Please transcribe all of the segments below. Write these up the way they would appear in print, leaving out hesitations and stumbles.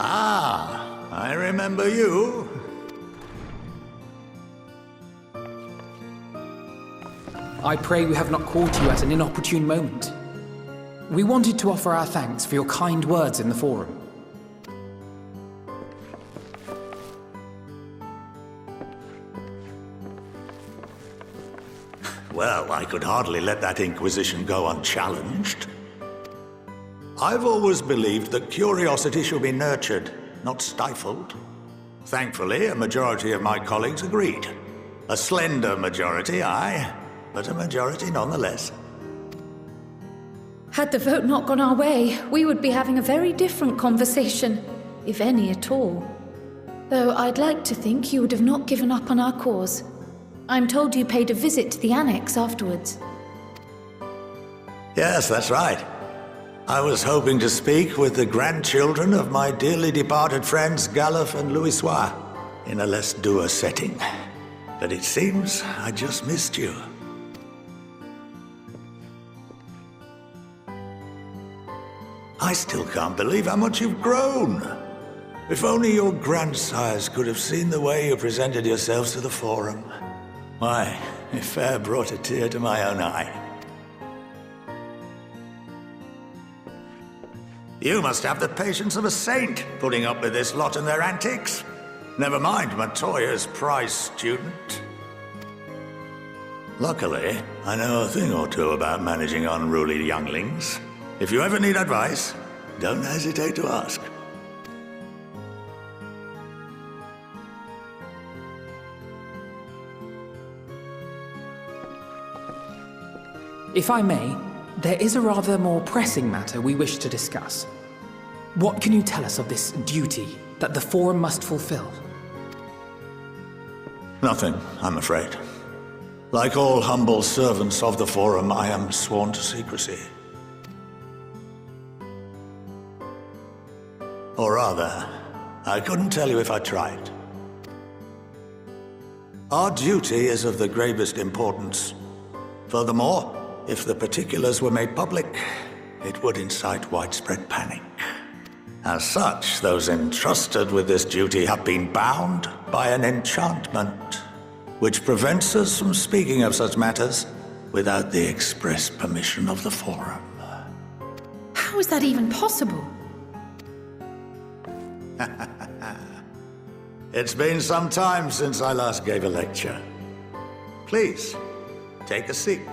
Ah, I remember you. I pray we have not caught you at an inopportune moment. We wanted to offer our thanks for your kind words in the forum. Well, I could hardly let that inquisition go unchallenged. I've always believed that curiosity should be nurtured, not stifled. Thankfully, a majority of my colleagues agreed. A slender majority, aye, but a majority nonetheless. Had the vote not gone our way, we would be having a very different conversation, if any at all. Though I'd like to think you would have not given up on our cause. I'm told you paid a visit to the annex afterwards. Yes, that's right. I was hoping to speak with the grandchildren of my dearly departed friends Galuf and Louisoix in a less dour setting. But it seems I just missed you. I still can't believe how much you've grown. If only your grandsires could have seen the way you presented yourselves to the Forum. Why, it fair brought a tear to my own eye. You must have the patience of a saint, putting up with this lot and their antics. Never mind Matoya's prize student. Luckily, I know a thing or two about managing unruly younglings. If you ever need advice, don't hesitate to ask. If I may, there is a rather more pressing matter we wish to discuss. What can you tell us of this duty that the Forum must fulfill? Nothing, I'm afraid. Like all humble servants of the Forum, I am sworn to secrecy. Or rather, I couldn't tell you if I tried. Our duty is of the gravest importance. Furthermore, if the particulars were made public, it would incite widespread panic. As such, those entrusted with this duty have been bound by an enchantment, which prevents us from speaking of such matters without the express permission of the Forum. How is that even possible? It's been some time since I last gave a lecture. Please, take a seat.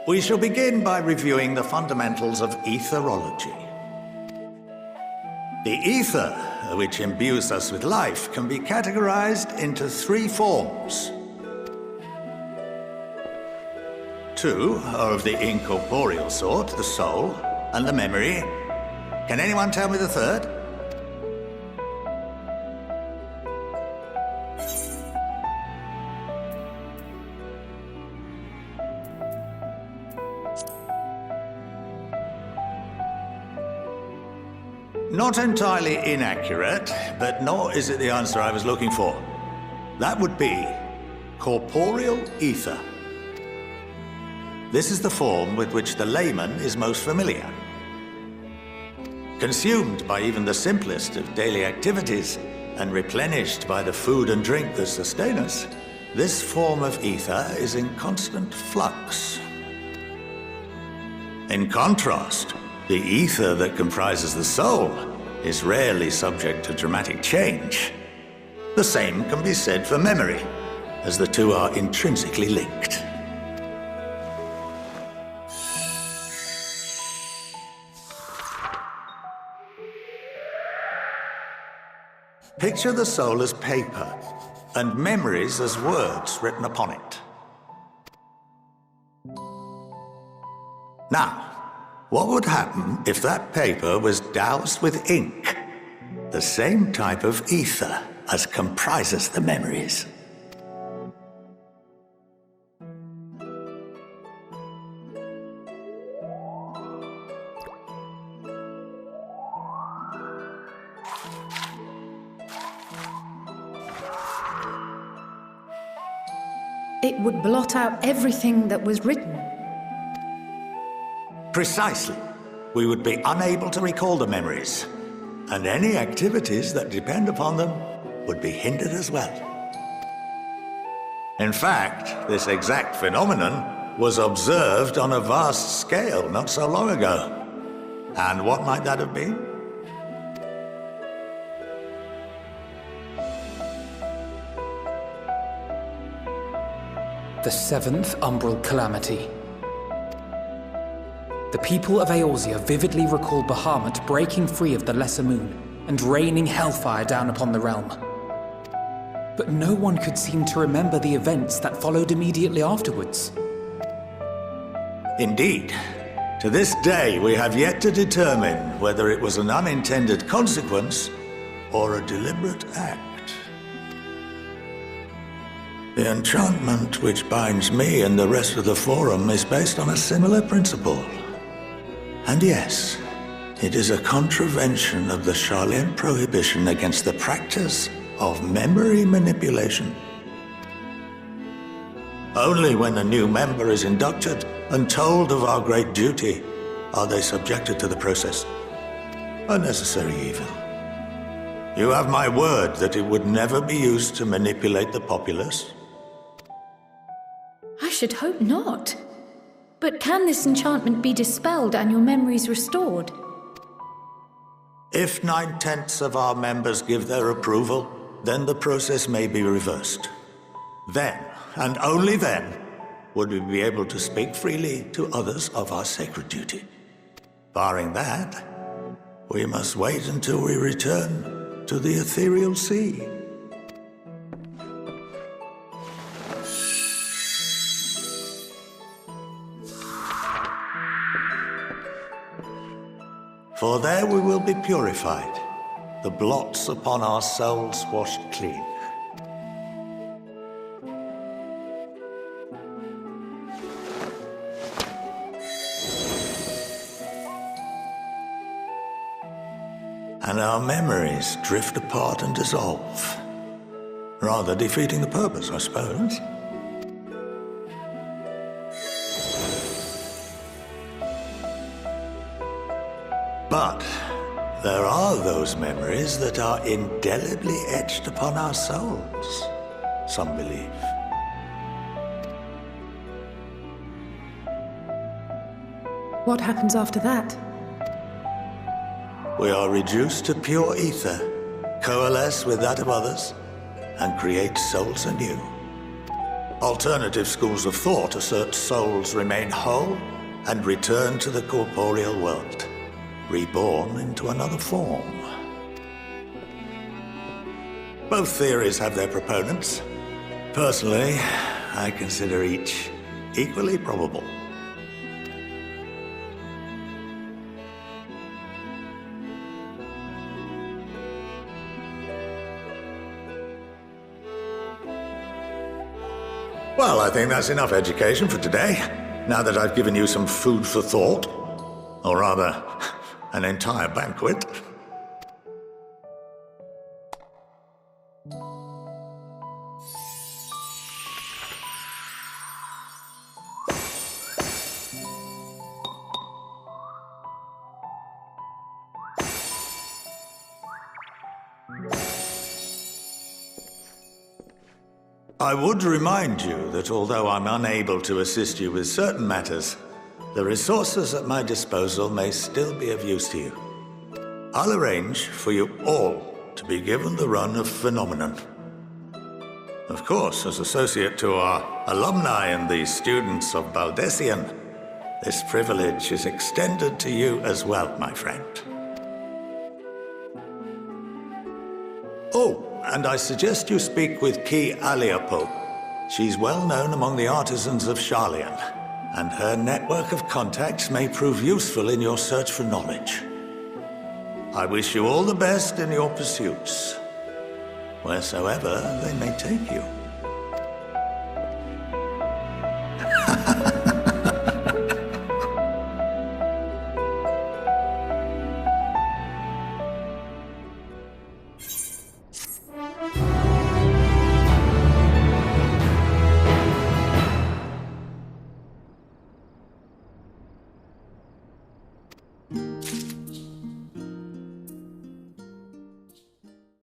We shall begin by reviewing the fundamentals of etherology. The ether, which imbues us with life, can be categorized into three forms. Two are of the incorporeal sort, the soul and the memory. Can anyone tell me the third? Not entirely inaccurate, but nor is it the answer I was looking for. That would be corporeal ether. This is the form with which the layman is most familiar. Consumed by even the simplest of daily activities and replenished by the food and drink that sustain us, this form of ether is in constant flux. In contrast, the ether that comprises the soul is rarely subject to dramatic change. The same can be said for memory, as the two are intrinsically linked. Picture the soul as paper, and memories as words written upon it. Now, what would happen if that paper was doused with ink? The same type of ether as comprises the memories. It would blot out everything that was written. Precisely. We would be unable to recall the memories, and any activities that depend upon them would be hindered as well. In fact, this exact phenomenon was observed on a vast scale not so long ago. And what might that have been? The seventh umbral calamity. The people of Eorzea vividly recall Bahamut breaking free of the Lesser Moon and raining hellfire down upon the realm. But no one could seem to remember the events that followed immediately afterwards. Indeed. To this day, we have yet to determine whether it was an unintended consequence or a deliberate act. The enchantment which binds me and the rest of the Forum is based on a similar principle. And yes, it is a contravention of the Sharlayan prohibition against the practice of memory manipulation. Only when a new member is inducted and told of our great duty are they subjected to the process. A necessary evil. You have my word that it would never be used to manipulate the populace. I should hope not. But can this enchantment be dispelled and your memories restored? If 9/10 of our members give their approval, then the process may be reversed. Then, and only then, would we be able to speak freely to others of our sacred duty. Barring that, we must wait until we return to the ethereal sea. For there we will be purified, the blots upon our souls washed clean. And our memories drift apart and dissolve, rather defeating the purpose, I suppose. But there are those memories that are indelibly etched upon our souls, some believe. What happens after that? We are reduced to pure ether, coalesce with that of others, and create souls anew. Alternative schools of thought assert souls remain whole and return to the corporeal world, reborn into another form. Both theories have their proponents. Personally, I consider each equally probable. Well, I think that's enough education for today, now that I've given you some food for thought. Or rather, an entire banquet. I would remind you that although I'm unable to assist you with certain matters, the resources at my disposal may still be of use to you. I'll arrange for you all to be given the run of Phenomenon. Of course, as associate to our alumni and the students of Baldessian, this privilege is extended to you as well, my friend. Oh, and I suggest you speak with Ki Aliapo. She's well known among the artisans of Sharlayan, and her network of contacts may prove useful in your search for knowledge. I wish you all the best in your pursuits, wheresoever they may take you.